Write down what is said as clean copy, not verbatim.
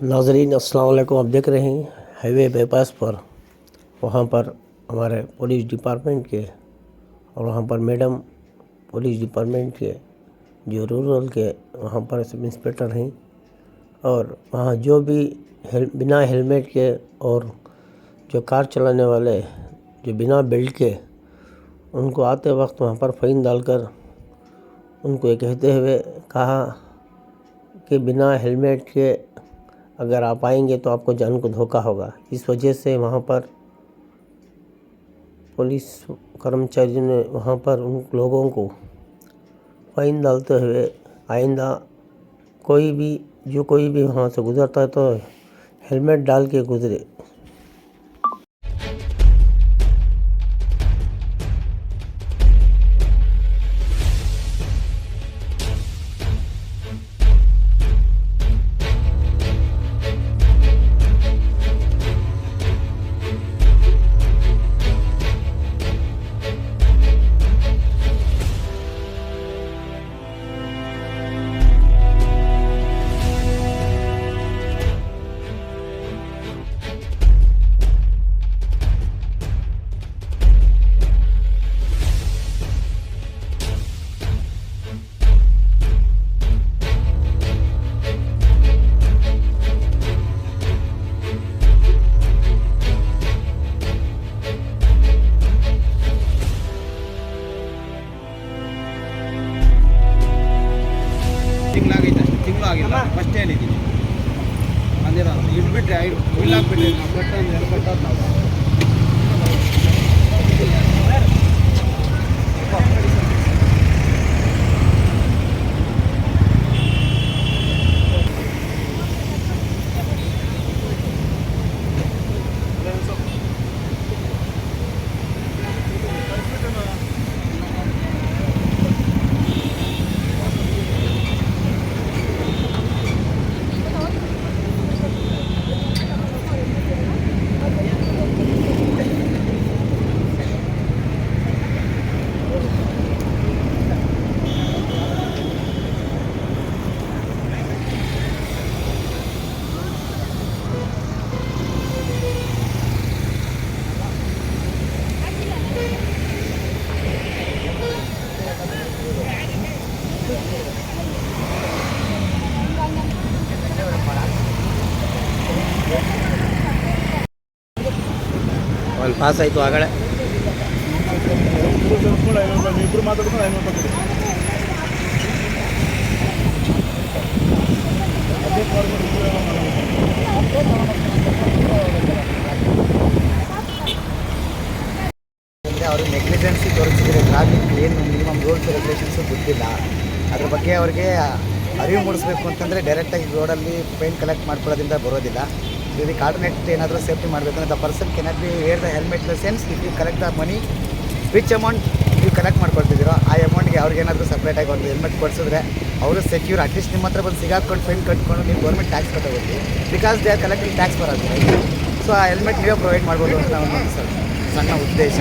नाज़रीन अस्सलाम वालेकुम। आप देख रहे हैं हाईवे बाईपास पर, वहाँ पर हमारे पुलिस डिपार्टमेंट के और वहाँ पर मैडम पुलिस डिपार्टमेंट के जो रूरल के वहाँ पर सब इंस्पेक्टर हैं, और वहाँ जो भी बिना हेलमेट के और जो कार चलाने वाले जो बिना बेल्ट के, उनको आते वक्त वहाँ पर फ़ाइन डालकर उनको ये कहते हुए कहा कि बिना हेलमेट के अगर आप आएंगे तो आपको जान को धोखा होगा। इस वजह से वहाँ पर पुलिस कर्मचारियों ने वहाँ पर उन लोगों को फ़ाइन डालते हुए आइंदा कोई भी वहाँ से गुज़रता है तो हेलमेट डाल के गुज़रे। ತಿಂಗಳು ಆಗಿಲ್ಲ ಫಸ್ಟ್ ಏನಿದ್ದೀನಿ ಅಂದಿರ ಇಟ್ಬಿಟ್ರೆ ಬಿಲ್ ಹಾಕ್ಬಿಟ್ರೆ ನಾವು ಕಟ್ಟೋದು ಎರಡು ಕಟ್ಟೋದು ನಾವು ಒಂದು ಪಾಸ್ ಆಯಿತು ಆಗಲೇ. ಇಬ್ಬರು ಮಾತಾಡ್ಕೊಂಡು ಅವರು ನೆಗ್ಲಿಜೆನ್ಸಿ ತೋರಿಸಿದರೆ ಟ್ರಾಫಿಕ್ ಏನು ಮಿನಿಮಮ್ ರೂಲ್ಸ್ ರೆಗ್ಯುಲೇಷನ್ಸು ಗೊತ್ತಿಲ್ಲ. ಅದ್ರ ಬಗ್ಗೆ ಅವ್ರಿಗೆ ಅರಿವು ಮೂಡಿಸ್ಬೇಕು ಅಂತಂದರೆ ಡೈರೆಕ್ಟಾಗಿ ರೋಡಲ್ಲಿ ಫೈನ್ ಕಲೆಕ್ಟ್ ಮಾಡ್ಕೊಳ್ಳೋದ್ರಿಂದ ಬರೋದಿಲ್ಲ. ಇದಕ್ಕೆ ಆಲ್ಟರ್ನೇಟ್ ಏನಾದರೂ ಸೇಫ್ಟಿ ಮಾಡಬೇಕಂದ್ರೆ the person cannot be wear the helmet in the sense if you collect the money which amount ನೀವು ಕಲೆಕ್ಟ್ ಮಾಡ್ಕೊಳ್ತಿದ್ದೀರೋ ಆ ಅಮೌಂಟ್ಗೆ ಅವ್ರಿಗೇನಾದರೂ ಸಪ್ರೇಟಾಗಿ ಒಂದು ಹೆಲ್ಮೆಟ್ ಕೊಡಿಸಿದ್ರೆ ಅವರು ಸೆಕ್ಯೂರ್. ಅಟ್ಲೀಸ್ಟ್ ನಿಮ್ಮ ಹತ್ರ ಬಂದು ಸಿಗಾಕೊಂಡು ಫೈನ್ ಕಟ್ಕೊಂಡು ನೀವು ಗೌರ್ಮೆಂಟ್ ಟ್ಯಾಕ್ಸ್ ಕಟ್ಟೋಗುತ್ತೆ, because they are collecting tax ಬರೋದು. ಸೊ ಆ ಹೆಲ್ಮೆಟ್ ನೀವೇ ಪ್ರೊವೈಡ್ ಮಾಡ್ಬೋದು ಅಂತ ಒಂದು ಸಣ್ಣ ಉದ್ದೇಶ.